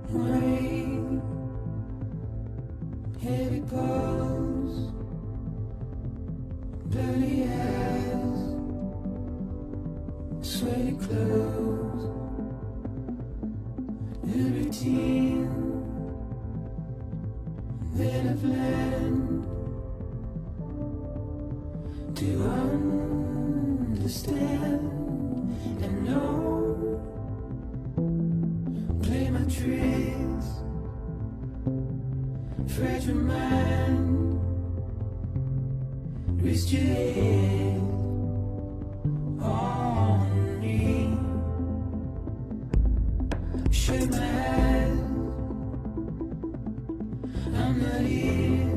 Rain, heavy pulse, bloody eyes, sweaty clothes, the routine, then I've learned to understand and know. Play my tricks, fragile mind, risk your head on me. Shut my eyes, I'm not here.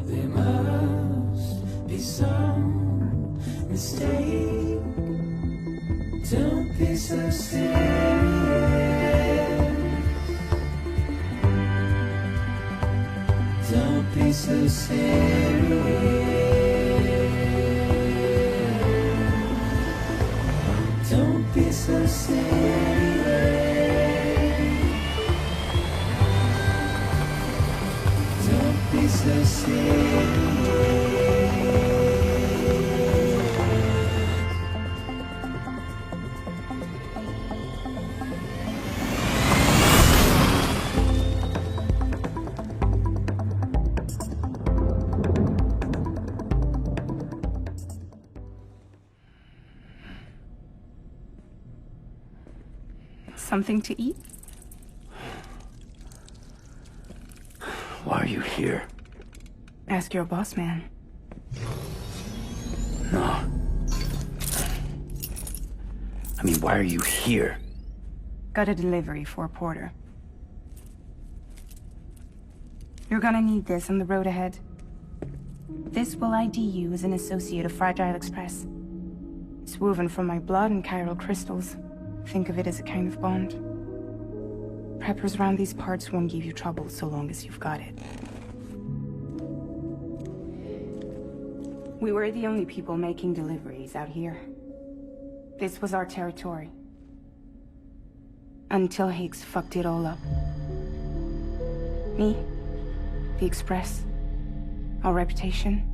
There must be some mistake. Don't be so serious. Don't be so serious. Don't be so serious. Don't be so serious. Something to eat? Why are you here? Ask your boss man. No. I mean, why are you here? Got a delivery for a porter. You're gonna need this on the road ahead. This will ID you as an associate of Fragile Express. It's woven from my blood and chiral crystals. Think of it as a kind of bond. Preppers around these parts won't give you trouble so long as you've got it. We were the only people making deliveries out here. This was our territory. Until Higgs fucked it all up. Me, the Express, our reputation,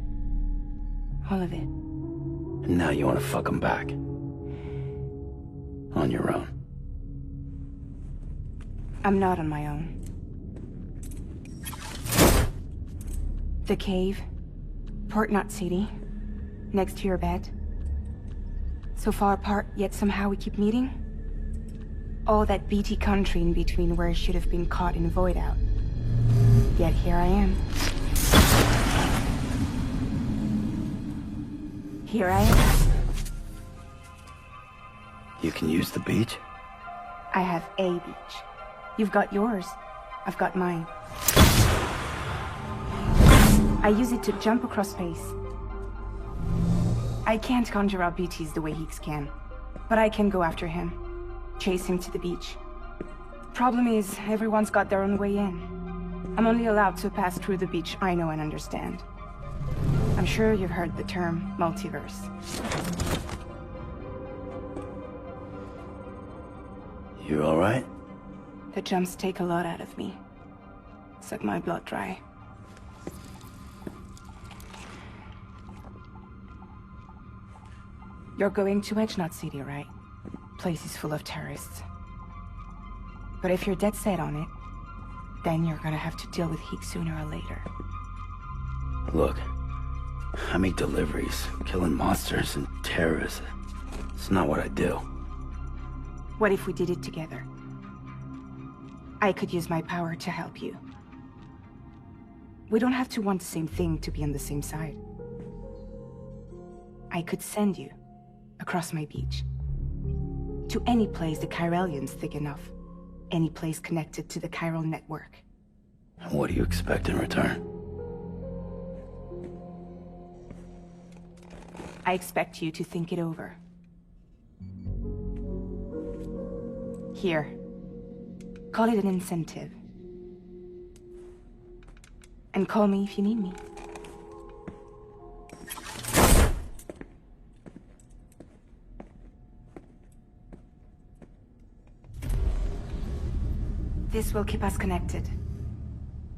all of it. And now you want to fuck them back. On your own. I'm not on my own. The cave, Port Knot City, next to your bed. So far apart, yet somehow we keep meeting. All that BT country in between where I should have been caught in void out. Yet here I am. Here I am. You can use the beach? I have a beach. You've got yours. I've got mine. I use it to jump across space. I can't conjure up BTs the way Higgs can, but I can go after him. Chase him to the beach. Problem is, everyone's got their own way in. I'm only allowed to pass through the beach I know and understand. I'm sure you've heard the term multiverse. You all right? The jumps take a lot out of me. Suck my blood dry. You're going to Edge Knot City, right? Place is full of terrorists. But if you're dead set on it, then you're gonna have to deal with Higgs sooner or later. Look, I make deliveries, killing monsters and terrorists. It's not what I do. What if we did it together? I could use my power to help you. We don't have to want the same thing to be on the same side. I could send you across my beach. To any place the Chiralian's thick enough. Any place connected to the chiral network. And what do you expect in return? I expect you to think it over. Here. Call it an incentive. And call me if you need me. This will keep us connected.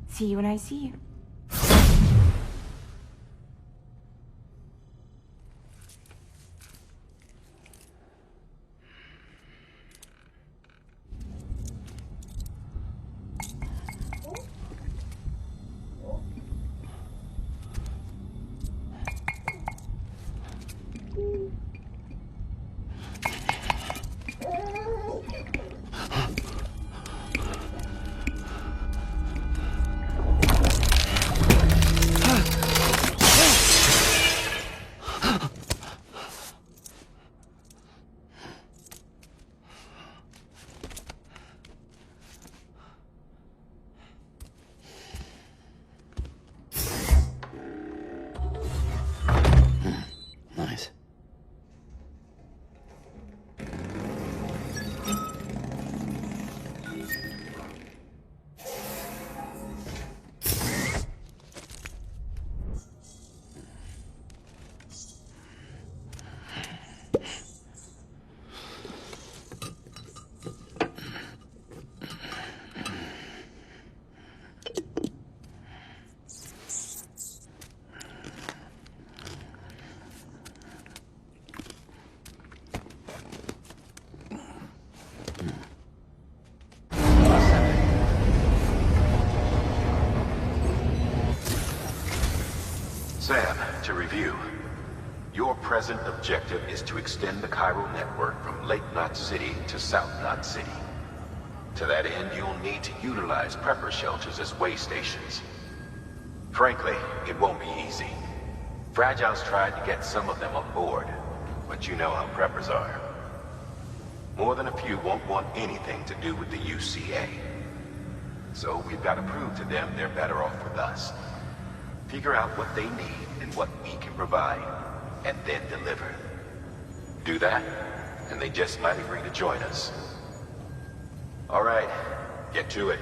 See you when I see you. Nice. Sam, to review, your present objective is to extend the chiral network from Lake Knot City to South Knot City. To that end, you'll need to utilize prepper shelters as way stations. Frankly, it won't be easy. Fragile's tried to get some of them on board, but you know how preppers are. More than a few won't want anything to do with the UCA. So we've got to prove to them they're better off with us. Figure out what they need and what we can provide, and then deliver. Do that, and they just might agree to join us. All right, get to it.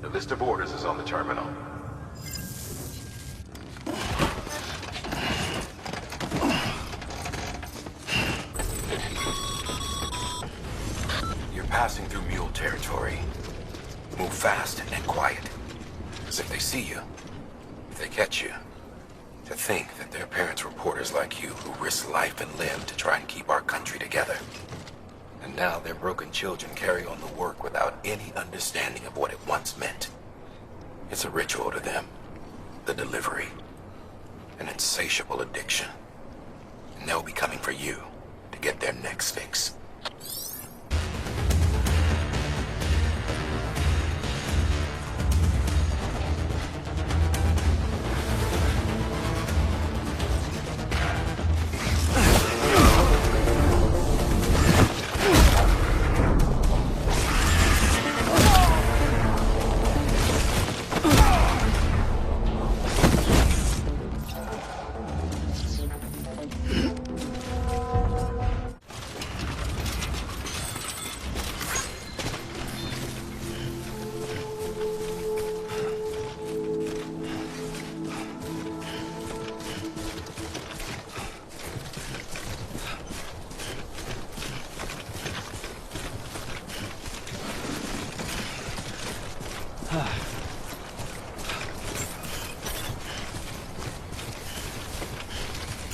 The list of orders is on the terminal. You're passing through mule territory. Move fast and quiet, as if they see you. They catch you. To think that they're parents reporters like you who risk life and limb to try and keep our country together. And now their broken children carry on the work without any understanding of what it once meant. It's a ritual to them. The delivery. An insatiable addiction. And they'll be coming for you to get their next fix.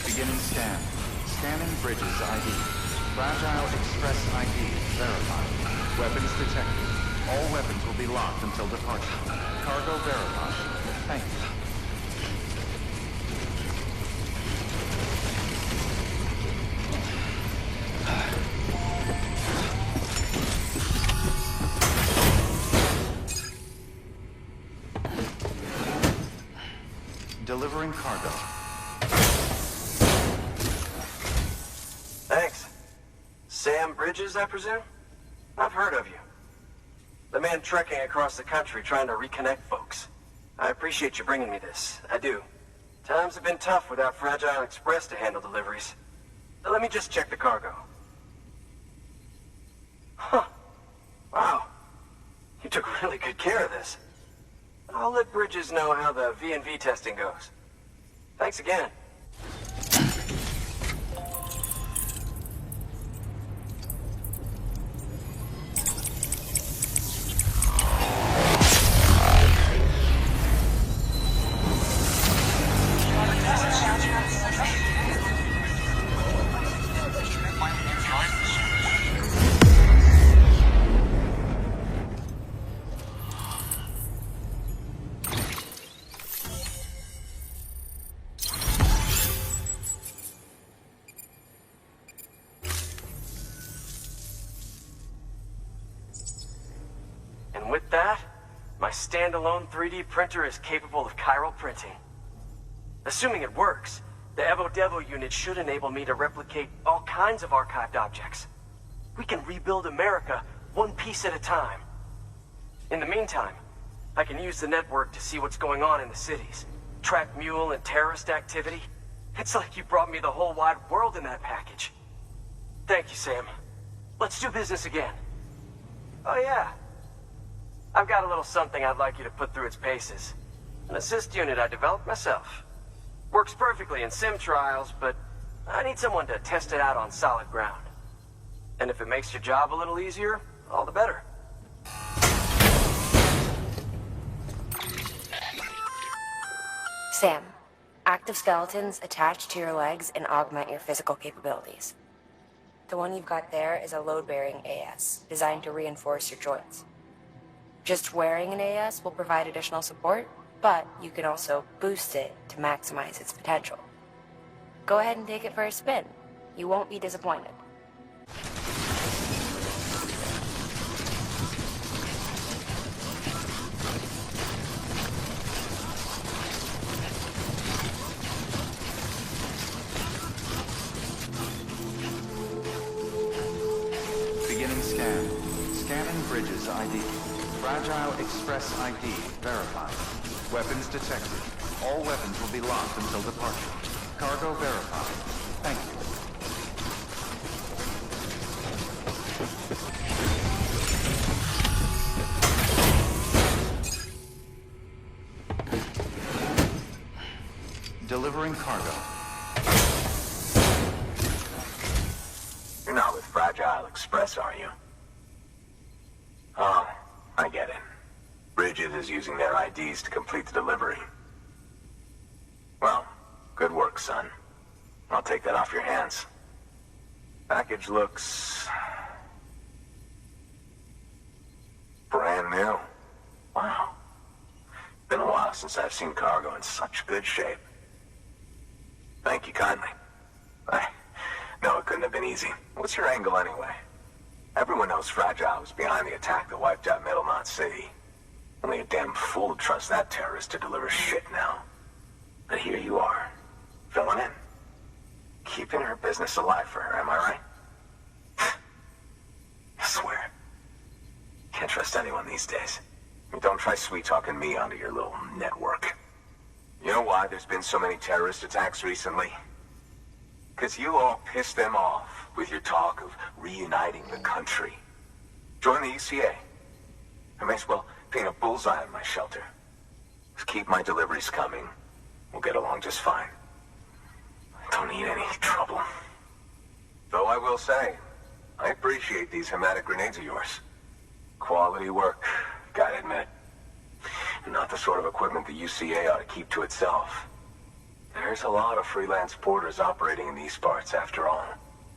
Beginning scan. Scanning bridges ID. Fragile Express ID verified. Weapons detected. All weapons will be locked until departure. Cargo verified. Thank you. Delivering cargo. Thanks. Sam Bridges, I presume? I've heard of you. The man trekking across the country trying to reconnect folks. I appreciate you bringing me this. I do. Times have been tough without Fragile Express to handle deliveries. So let me just check the cargo. Huh. Wow. You took really good care of this. I'll let Bridges know how the V&V testing goes. Thanks again. My standalone 3D printer is capable of chiral printing. Assuming it works, the Evo Devo unit should enable me to replicate all kinds of archived objects. We can rebuild America one piece at a time. In the meantime, I can use the network to see what's going on in the cities, track mule and terrorist activity. It's like you brought me the whole wide world in that package. Thank you, Sam. Let's do business again. Oh yeah. I've got a little something I'd like you to put through its paces. An assist unit I developed myself. Works perfectly in sim trials, but I need someone to test it out on solid ground. And if it makes your job a little easier, all the better. Sam, active skeletons attach to your legs and augment your physical capabilities. The one you've got there is a load-bearing AS, designed to reinforce your joints. Just wearing an AS will provide additional support, but you can also boost it to maximize its potential. Go ahead and take it for a spin. You won't be disappointed. Beginning scan. Scanning Bridges ID. Fragile Express ID verified. Weapons detected. All weapons will be locked until departure. Cargo verified. Thank you. Delivering cargo. You're not with Fragile Express, are you? Oh, I get it. Bridges is using their IDs to complete the delivery. Well, good work, son. I'll take that off your hands. Package looks... brand new. Wow. Been a while since I've seen cargo in such good shape. Thank you kindly. No, it couldn't have been easy. What's your angle anyway? Everyone knows Fragile was behind the attack that wiped out Middlemont City. Only a damn fool would trust that terrorist to deliver shit now. But here you are, filling in. Keeping her business alive for her, am I right? I swear. Can't trust anyone these days. Don't try sweet-talking me onto your little network. You know why there's been so many terrorist attacks recently? Because you all pissed them off with your talk of reuniting the country. Join the UCA. I may as well paint a bullseye on my shelter. Just keep my deliveries coming. We'll get along just fine. I don't need any trouble. Though I will say, I appreciate these hematic grenades of yours. Quality work, gotta admit. Not the sort of equipment the UCA ought to keep to itself. There's a lot of freelance porters operating in these parts, after all.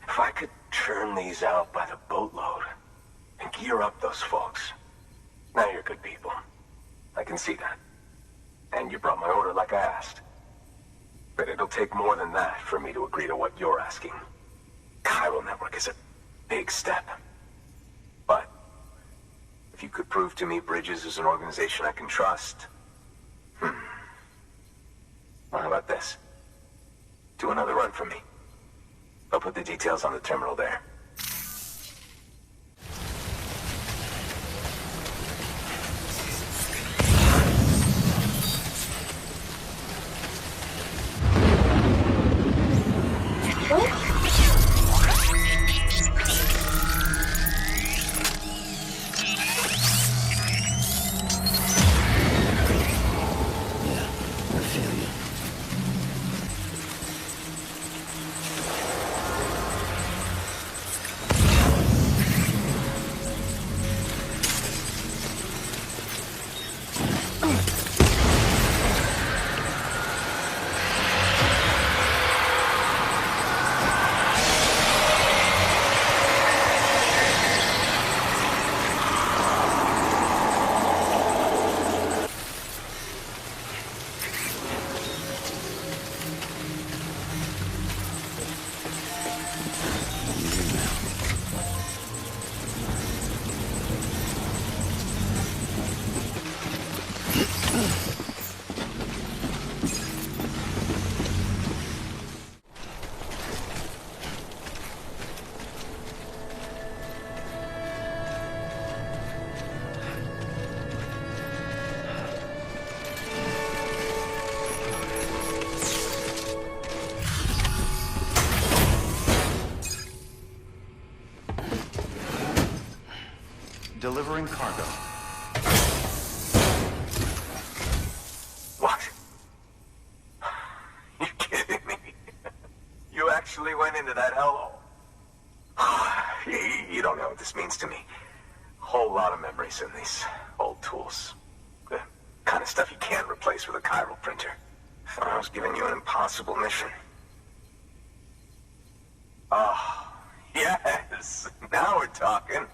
If I could churn these out by the boatload and gear up those folks. Now you're good people. I can see that. And you brought my order like I asked. But it'll take more than that for me to agree to what you're asking. Chiral Network is a big step. But if you could prove to me Bridges is an organization I can trust... Well, how about this? Do another run for me. I'll put the details on the terminal there. Delivering cargo. What? You kidding me? You actually went into that hellhole? You don't know what this means to me. Whole lot of memories in these old tools. The kind of stuff you can't replace with a chiral printer. I was giving you an impossible mission. Oh, yes. Now we're talking.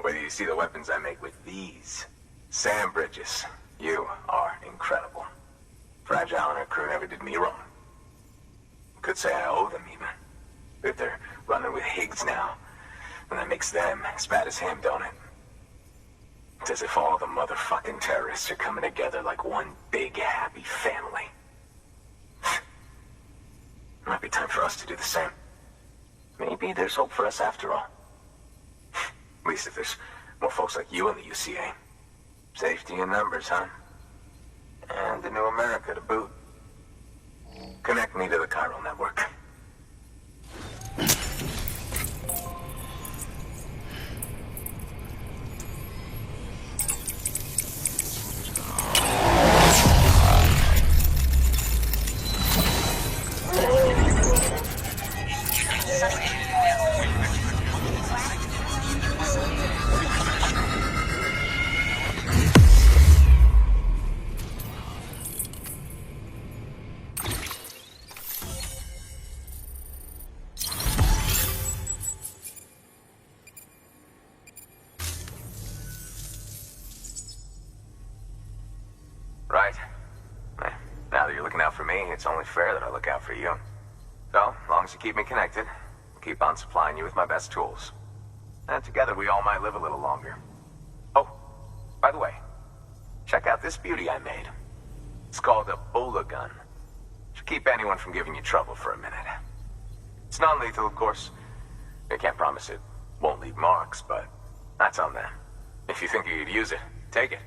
Whether you see the weapons I make with these. Sam Bridges, you are incredible. Fragile and her crew never did me wrong. Could say I owe them even. If they're running with Higgs now, and that makes them as bad as him, don't it? It's as if all the motherfucking terrorists are coming together like one big happy family. Might be time for us to do the same. Maybe there's hope for us after all. At least if there's more folks like you in the UCA. Safety in numbers, huh? And the new America to boot. Connect me to the chiral network. Right. Now that you're looking out for me, it's only fair that I look out for you. So, as long as you keep me connected, I'll keep on supplying you with my best tools. And together we all might live a little longer. Oh, by the way, check out this beauty I made. It's called a Bola gun. Should keep anyone from giving you trouble for a minute. It's non-lethal, of course. I can't promise it won't leave marks, but that's on them. If you think you could use it, take it.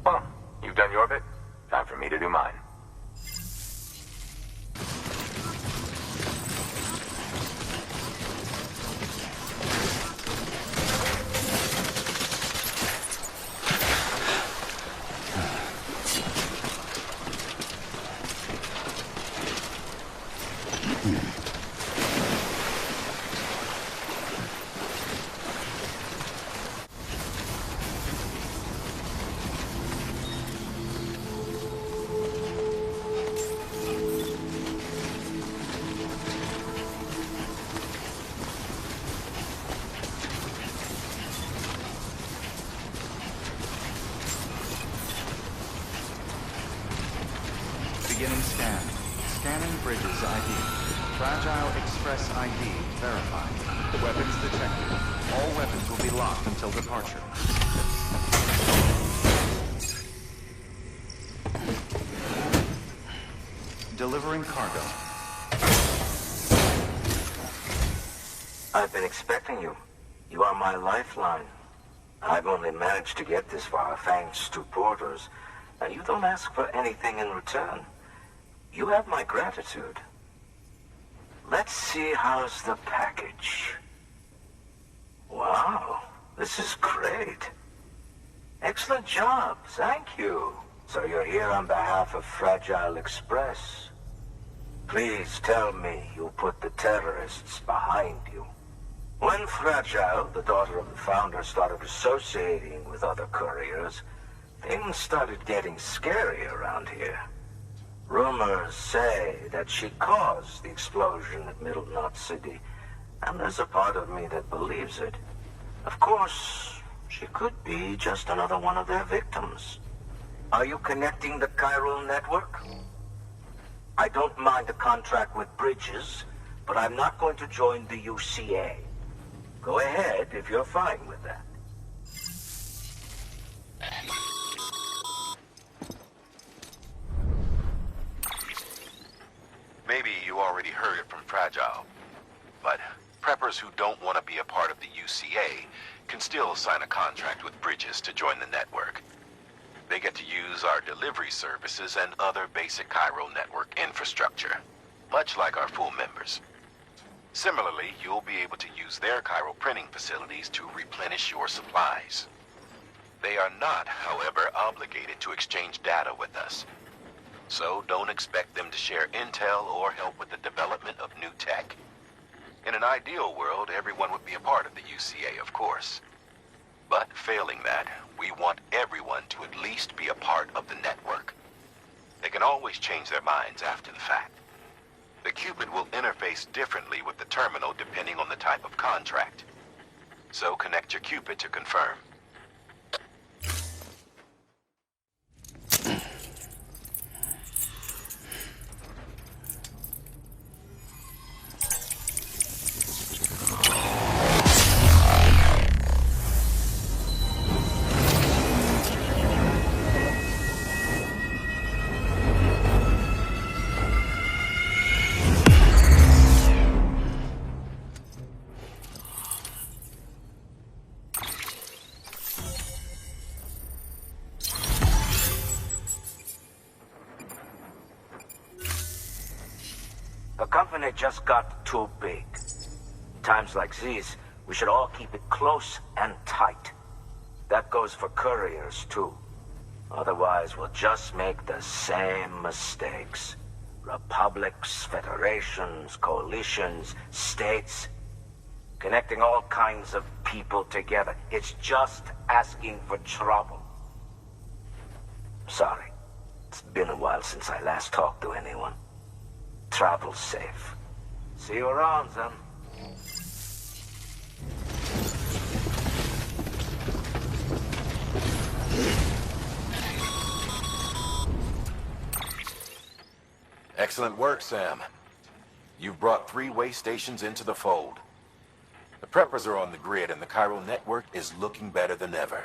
Well, you've done your bit. Time for me to do mine. Beginning scan. Scanning Bridges ID. Fragile Express ID verified. Weapons detected. All weapons will be locked until departure. Delivering cargo. I've been expecting you. You are my lifeline. I've only managed to get this far thanks to porters, and you don't ask for anything in return. You have my gratitude. Let's see how's the package. Wow, this is great. Excellent job, thank you. So you're here on behalf of Fragile Express. Please tell me you put the terrorists behind you. When Fragile, the daughter of the founder, started associating with other couriers, things started getting scary around here. Rumors say that she caused the explosion at Middle Knot City, and there's a part of me that believes it. Of course, she could be just another one of their victims. Are you connecting the chiral network? I don't mind a contract with Bridges, but I'm not going to join the UCA. Go ahead if you're fine with that. Maybe you already heard it from Fragile, but preppers who don't want to be a part of the UCA can still sign a contract with Bridges to join the network. They get to use use our delivery services and other basic chiral network infrastructure, much like our full members. Similarly, you'll be able to use their chiral printing facilities to replenish your supplies. They are not, however, obligated to exchange data with us. So don't expect them to share intel or help with the development of new tech. In an ideal world, everyone would be a part of the UCA, of course. But failing that, we want everyone to at least be a part of the network. They can always change their minds after the fact. The Cupid will interface differently with the terminal depending on the type of contract. So connect your Cupid to confirm. The company just got too big. Times like these, we should all keep it close and tight. That goes for couriers, too. Otherwise, we'll just make the same mistakes. Republics, federations, coalitions, states. Connecting all kinds of people together. It's just asking for trouble. Sorry. It's been a while since I last talked to anyone. Travel safe. See you around, then. Excellent work, Sam. You've brought 3 way stations into the fold. The preppers are on the grid and the chiral network is looking better than ever.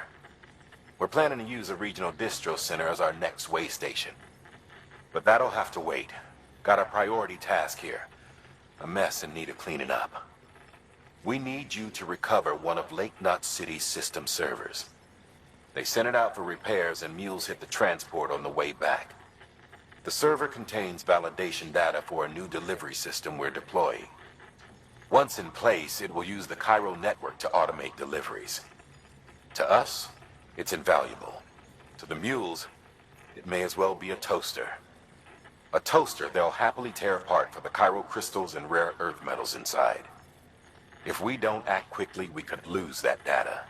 We're planning to use a regional distro center as our next way station. But that'll have to wait. Got a priority task here. A mess in need of cleaning up. We need you to recover one of Lake Knot City's system servers. They sent it out for repairs and mules hit the transport on the way back. The server contains validation data for a new delivery system we're deploying. Once in place, it will use the chiral network to automate deliveries. To us, it's invaluable. To the mules, it may as well be a toaster. A toaster they'll happily tear apart for the chiral crystals and rare earth metals inside. If we don't act quickly, we could lose that data.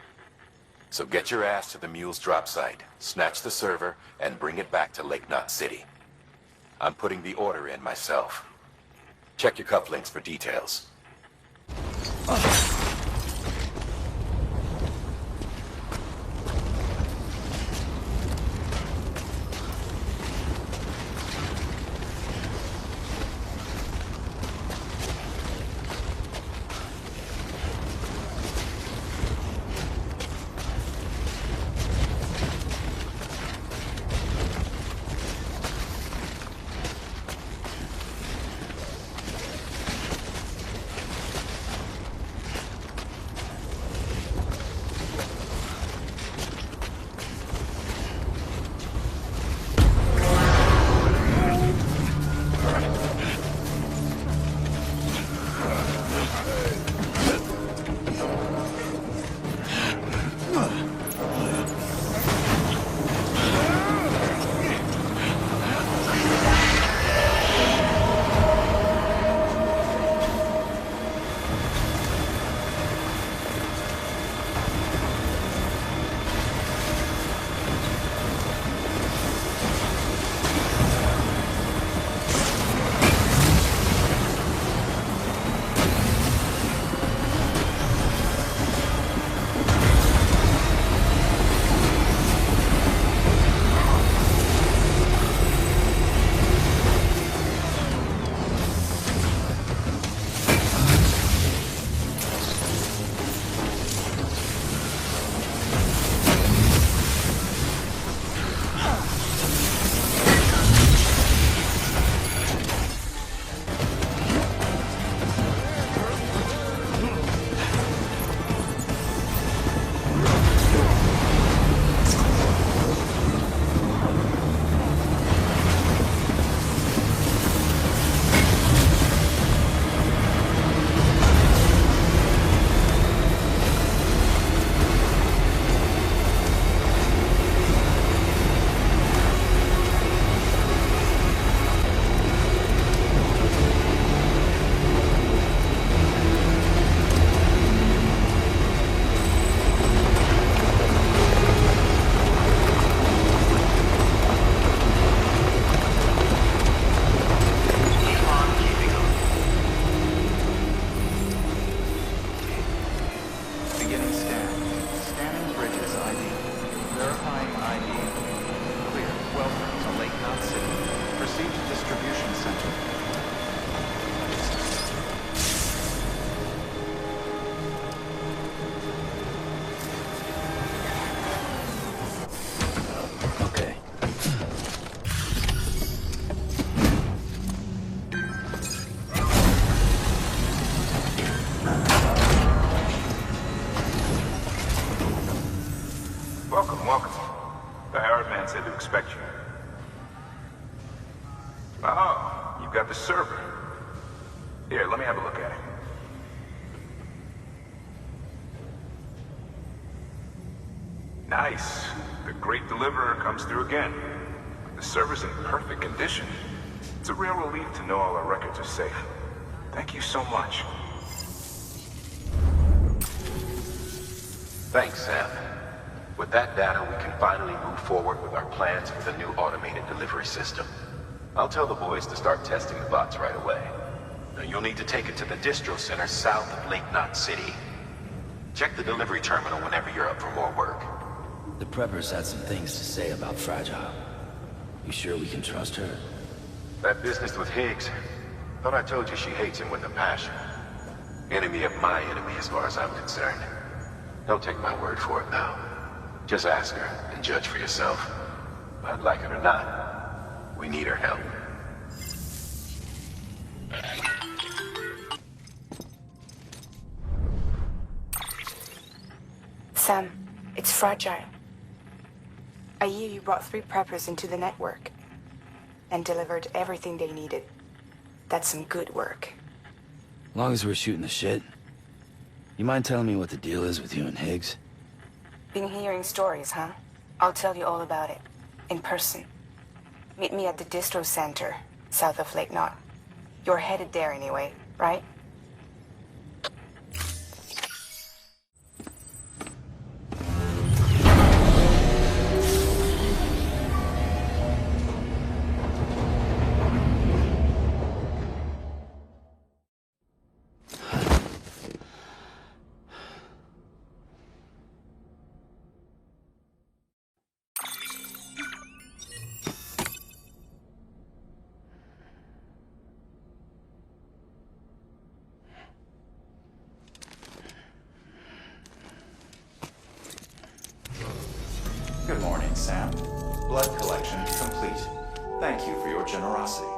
So get your ass to the mule's drop site, snatch the server, and bring it back to Lake Knot City. I'm putting the order in myself. Check your cufflinks for details. distribution center. Okay. Welcome, welcome. The hired man said to expect you. Oh, you've got the server. Here, let me have a look at it. Nice. The great deliverer comes through again. The server's in perfect condition. It's a real relief to know all our records are safe. Thank you so much. Thanks, Sam. With that data, we can finally move forward with our plans for the new automated delivery system. I'll tell the boys to start testing the bots right away. Now, you'll need to take it to the distro center south of Lake Knot City. Check the delivery terminal whenever you're up for more work. The preppers had some things to say about Fragile. You sure we can trust her? That business with Higgs, thought I told you she hates him with a passion. Enemy of my enemy as far as I'm concerned. Don't take my word for it now. Just ask her and judge for yourself. But like it or not, we need her help. Sam, it's Fragile. I hear you brought 3 preppers into the network and delivered everything they needed. That's some good work. As long as we're shooting the shit. You mind telling me what the deal is with you and Higgs? Been hearing stories, huh? I'll tell you all about it. In person. Meet me at the distro center, south of Lake Knot. You're headed there anyway, right? Good morning, Sam. Blood collection complete. Thank you for your generosity.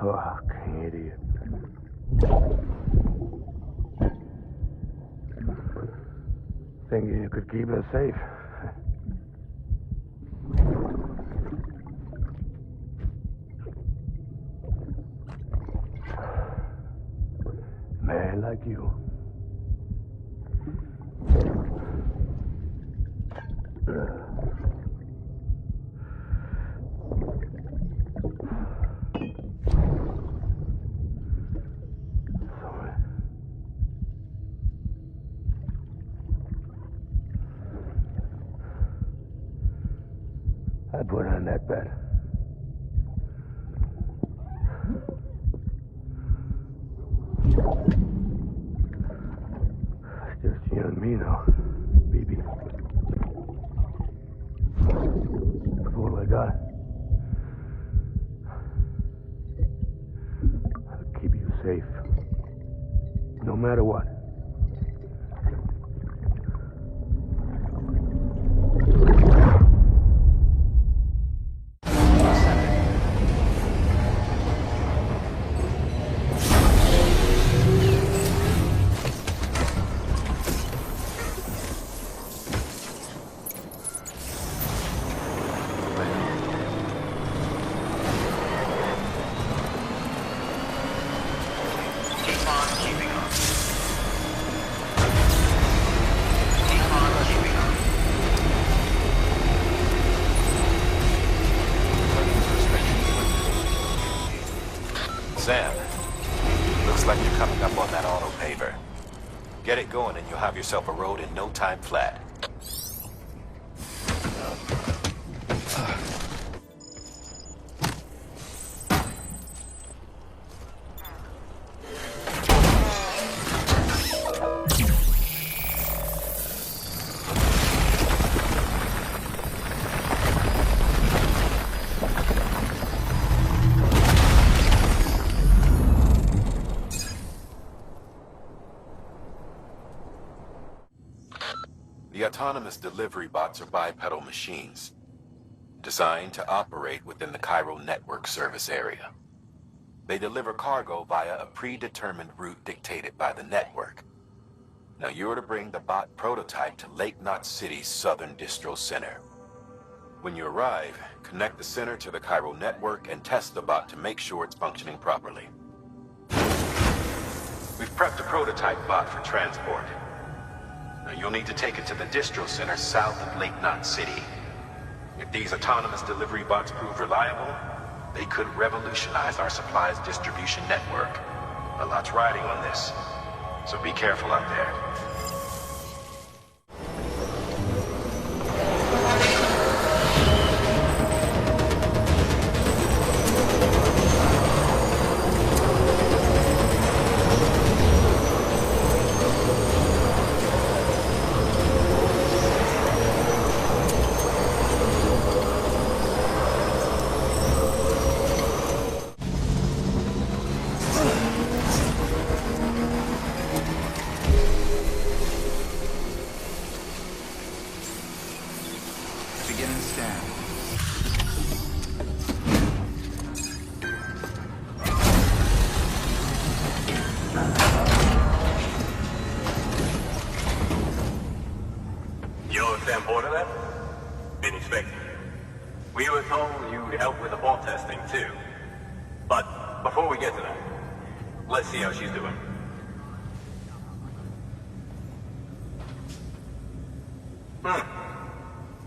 Fucking idiot. Thinking you could keep us safe. Man like you. I'd put on that bet. It's just you and me now, baby. That's all I got. I'll keep you safe. No matter what. coming up on that auto paver. Get it going and you'll have yourself a road in no time flat. The autonomous delivery bots are bipedal machines, designed to operate within the chiral network service area. They deliver cargo via a predetermined route dictated by the network. Now you're to bring the bot prototype to Lake Knot City's southern distro center. When you arrive, connect the center to the chiral network and test the bot to make sure it's functioning properly. We've prepped a prototype bot for transport. Now you'll need to take it to the distro center south of Lake Knot City. If these autonomous delivery bots prove reliable, they could revolutionize our supplies distribution network. A lot's riding on this, so be careful out there.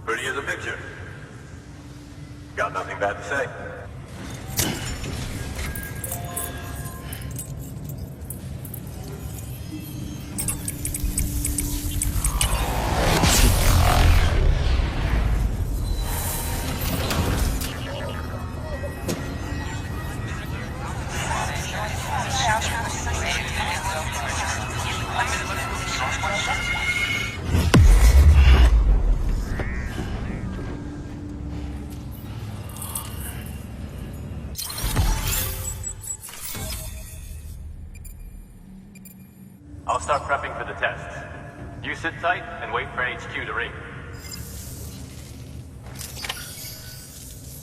Pretty as a picture. Got nothing bad to say. I'll start prepping for the tests. You sit tight and wait for HQ to ring.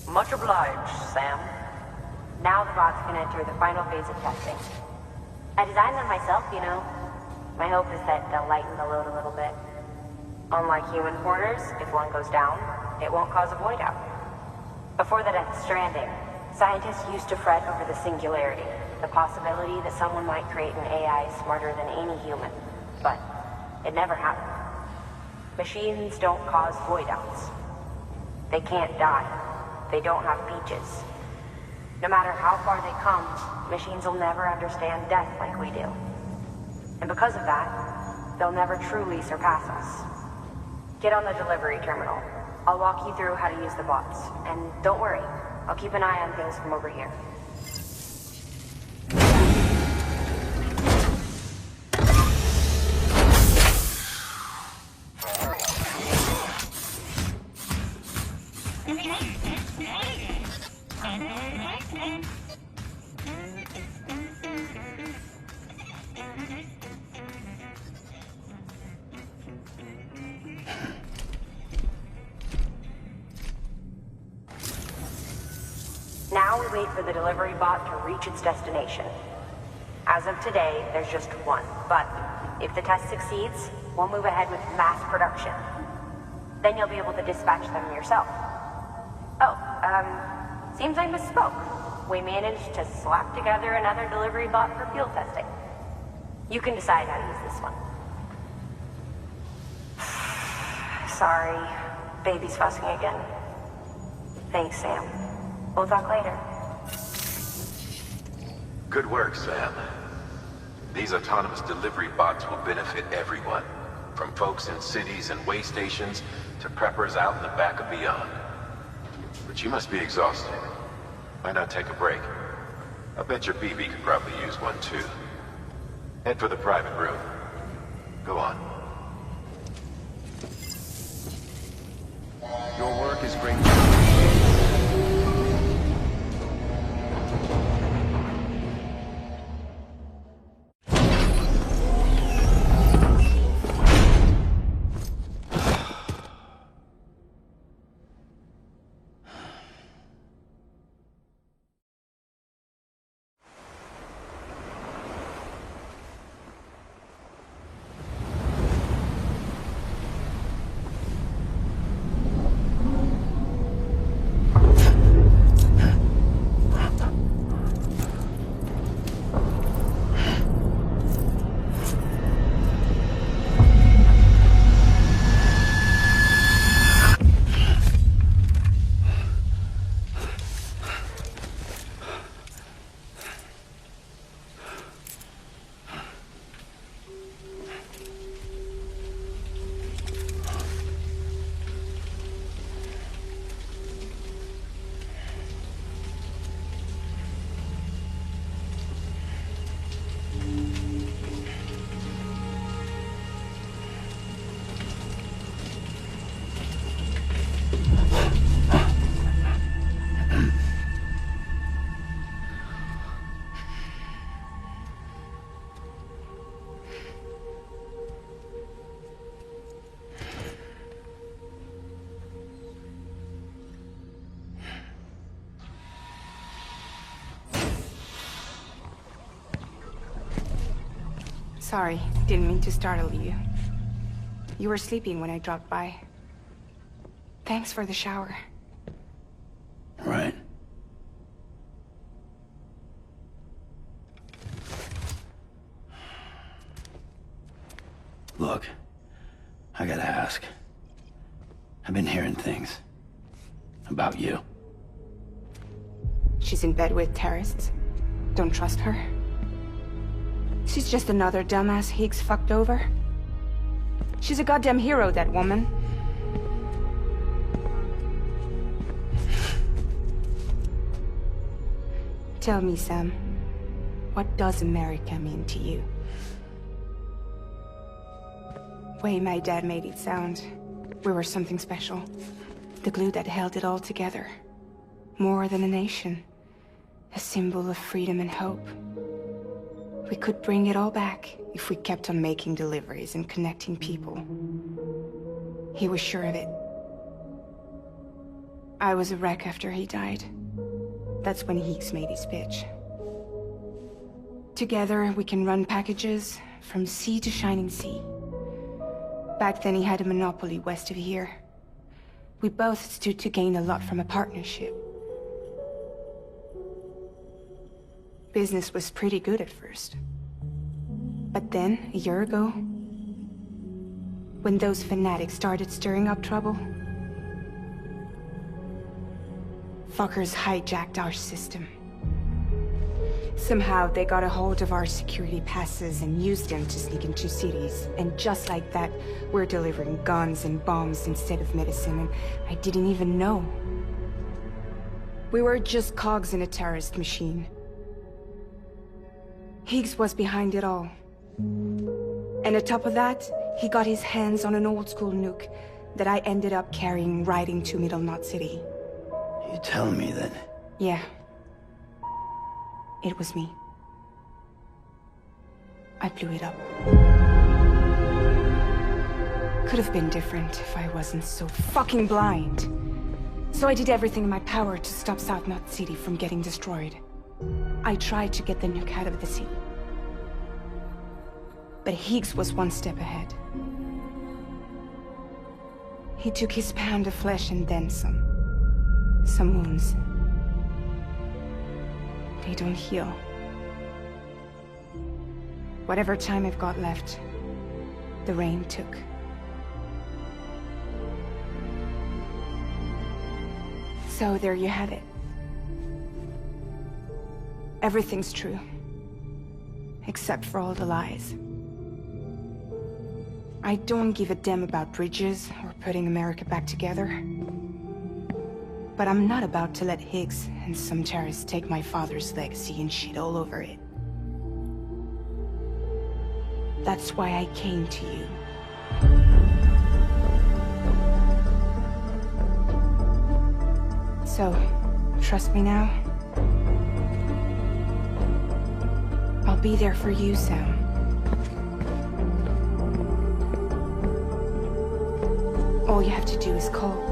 Much obliged, Sam. Now the bots can enter the final phase of testing. I designed them myself, you know. My hope is that they'll lighten the load a little bit. Unlike human porters, if one goes down, it won't cause a void out. Before the Death Stranding, scientists used to fret over the singularity, the possibility that someone might create an AI smarter than any human. But it never happened. Machines don't cause void outs. They can't die. They don't have beaches. No matter how far they come, machines will never understand death like we do. And because of that, they'll never truly surpass us. Get on the delivery terminal. I'll walk you through how to use the bots. And don't worry, I'll keep an eye on things from over here. Now we wait for the delivery bot to reach its destination. As of today, there's just one, but if the test succeeds, we'll move ahead with mass production. Then you'll be able to dispatch them yourself. Oh, seems I misspoke. We managed to slap together another delivery bot for field testing. You can decide how to use this one. Sorry, baby's fussing again. Thanks, Sam. We'll talk later. Good work, Sam. These autonomous delivery bots will benefit everyone, from folks in cities and way stations to preppers out in the back and beyond. But you must be exhausted. Why not take a break? I bet your BB could probably use one too. Head for the private room. Go on. Your work is great. Sorry, didn't mean to startle you. You were sleeping when I dropped by. Thanks for the shower. Right. Look, I gotta ask. I've been hearing things about you. She's in bed with terrorists. Don't trust her. She's just another dumbass Higgs fucked over. She's a goddamn hero, that woman. Tell me, Sam, what does America mean to you? Way my dad made it sound, we were something special. The glue that held it all together. More than a nation. A symbol of freedom and hope. We could bring it all back if we kept on making deliveries and connecting people. He was sure of it. I was a wreck after he died. That's when Higgs made his pitch. Together, we can run packages from sea to shining sea. Back then, he had a monopoly west of here. We both stood to gain a lot from a partnership. Business was pretty good at first. But then, a year ago, when those fanatics started stirring up trouble, fuckers hijacked our system. Somehow, they got a hold of our security passes and used them to sneak into cities. And just like that, we're delivering guns and bombs instead of medicine, and I didn't even know. We were just cogs in a terrorist machine. Higgs was behind it all. And on top of that, he got his hands on an old-school nuke that I ended up carrying right into Middle Knot City. You telling me that? Yeah. It was me. I blew it up. Could have been different if I wasn't so fucking blind. So I did everything in my power to stop South Knot City from getting destroyed. I tried to get the nuke out of the city. But Higgs was one step ahead. He took his pound of flesh and then some. Some wounds. They don't heal. Whatever time I've got left, the rain took. So there you have it. Everything's true. except for all the lies. I don't give a damn about bridges or putting America back together. But I'm not about to let Higgs and some terrorists take my father's legacy and shit all over it. That's why I came to you. So, trust me now? I'll be there for you, Sam. All you have to do is call.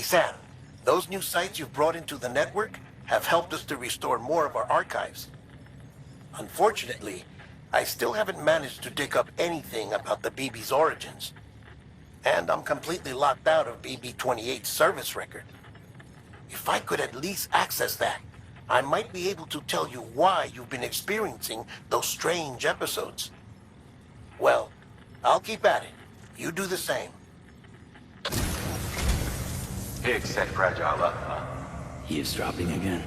Sam, those new sites you've brought into the network have helped us to restore more of our archives. Unfortunately, I still haven't managed to dig up anything about the BB's origins. And I'm completely locked out of BB-28's service record. If I could at least access that, I might be able to tell you why you've been experiencing those strange episodes. Well, I'll keep at it. You do the same. Higgs set Fragile up, huh? Eavesdropping again?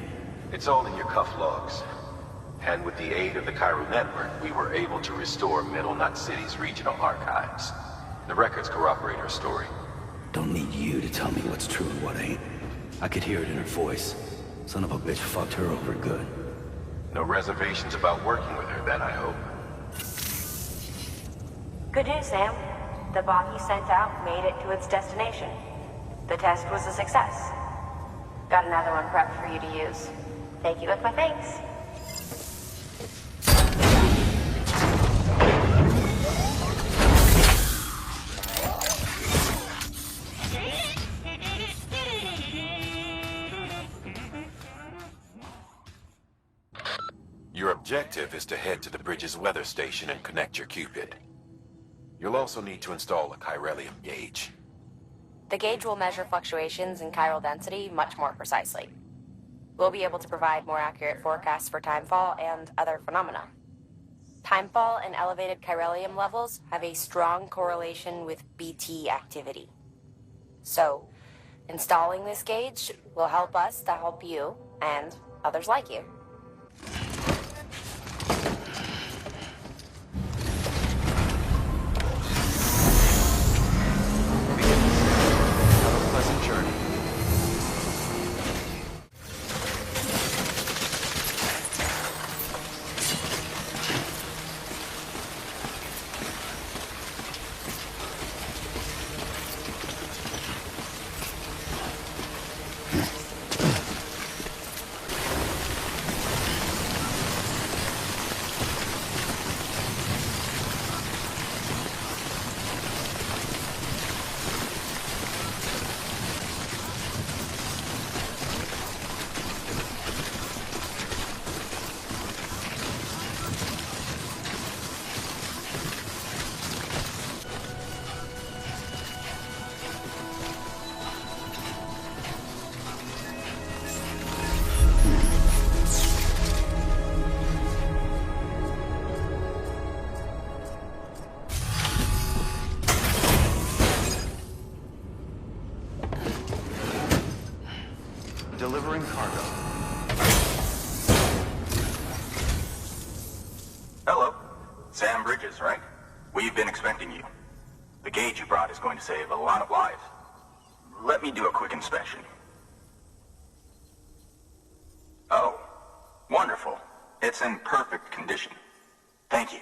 It's all in your cuff logs. And with the aid of the Chiral Network, we were able to restore Middle Knot City's regional archives. The records corroborate her story. Don't need you to tell me what's true and what ain't. I could hear it in her voice. Son of a bitch fucked her over good. No reservations about working with her then, I hope. Good news, Sam. The bot you sent out made it to its destination. The test was a success. Got another one prepped for you to use. Take you with my thanks. Your objective is to head to the bridge's weather station and connect your Cupid. You'll also need to install a chiralium gauge. The gauge will measure fluctuations in chiral density much more precisely. We'll be able to provide more accurate forecasts for timefall and other phenomena. Timefall and elevated chiralium levels have a strong correlation with BT activity. So, installing this gauge will help us to help you and others like you. Delivering cargo. Hello. Sam Bridges, right? We've been expecting you. The gauge you brought is going to save a lot of lives. Let me do a quick inspection. Oh, wonderful. It's in perfect condition. Thank you.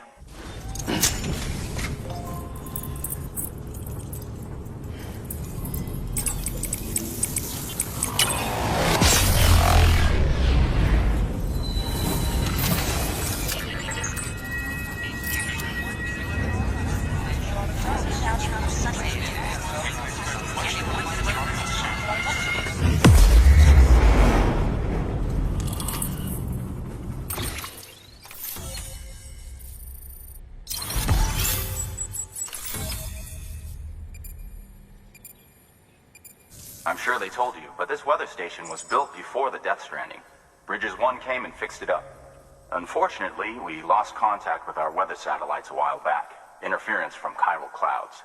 I'm sure they told you, but this weather station was built before the Death Stranding. Bridges 1 came and fixed it up. Unfortunately, we lost contact with our weather satellites a while back. Interference from chiral clouds.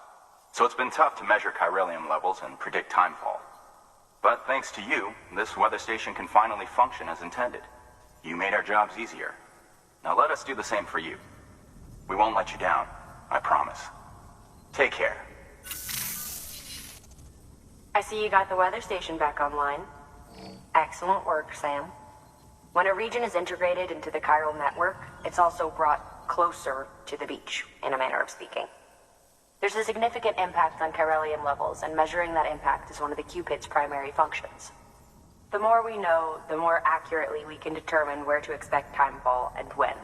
So it's been tough to measure chiralium levels and predict timefall. But thanks to you, this weather station can finally function as intended. You made our jobs easier. Now let us do the same for you. We won't let you down, I promise. Take care. I see you got the weather station back online. Excellent work, Sam. When a region is integrated into the chiral network, it's also brought closer to the beach, in a manner of speaking. There's a significant impact on chiralium levels, and measuring that impact is one of the Cupid's primary functions. The more we know, the more accurately we can determine where to expect timefall and when.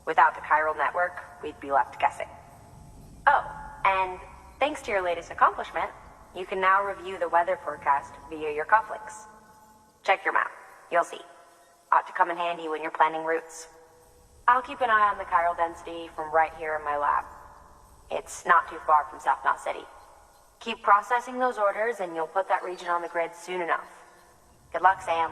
Without the chiral network, we'd be left guessing. Oh, and thanks to your latest accomplishment, you can now review the weather forecast via your cufflinks. Check your map. You'll see. Ought to come in handy when you're planning routes. I'll keep an eye on the chiral density from right here in my lab. It's not too far from South Knot City. Keep processing those orders and you'll put that region on the grid soon enough. Good luck, Sam.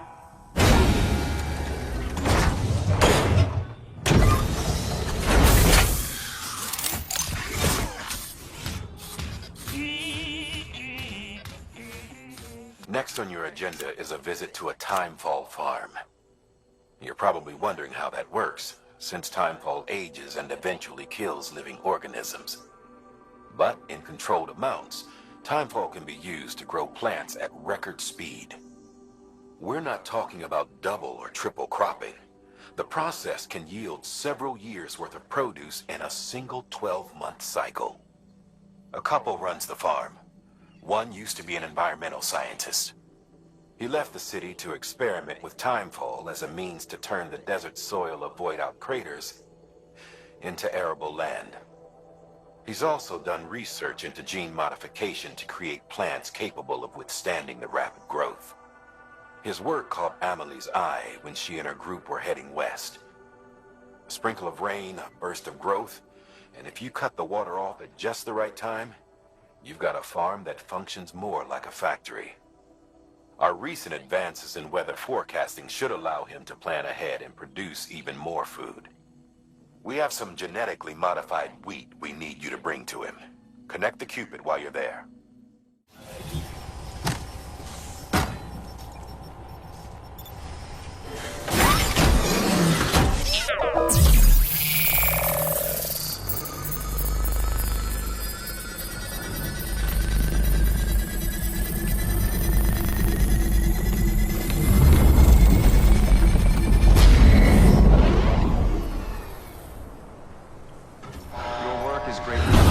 Next on your agenda is a visit to a timefall farm. You're probably wondering how that works, since timefall ages and eventually kills living organisms. But in controlled amounts, timefall can be used to grow plants at record speed. We're not talking about double or triple cropping. The process can yield several years' worth of produce in a single 12-month cycle. A couple runs the farm. One used to be an environmental scientist. He left the city to experiment with timefall as a means to turn the desert soil of void-out craters into arable land. He's also done research into gene modification to create plants capable of withstanding the rapid growth. His work caught Amelie's eye when she and her group were heading west. A sprinkle of rain, a burst of growth, and if you cut the water off at just the right time, you've got a farm that functions more like a factory. Our recent advances in weather forecasting should allow him to plan ahead and produce even more food. We have some genetically modified wheat we need you to bring to him. Connect the Cupid while you're there. Your work is greatly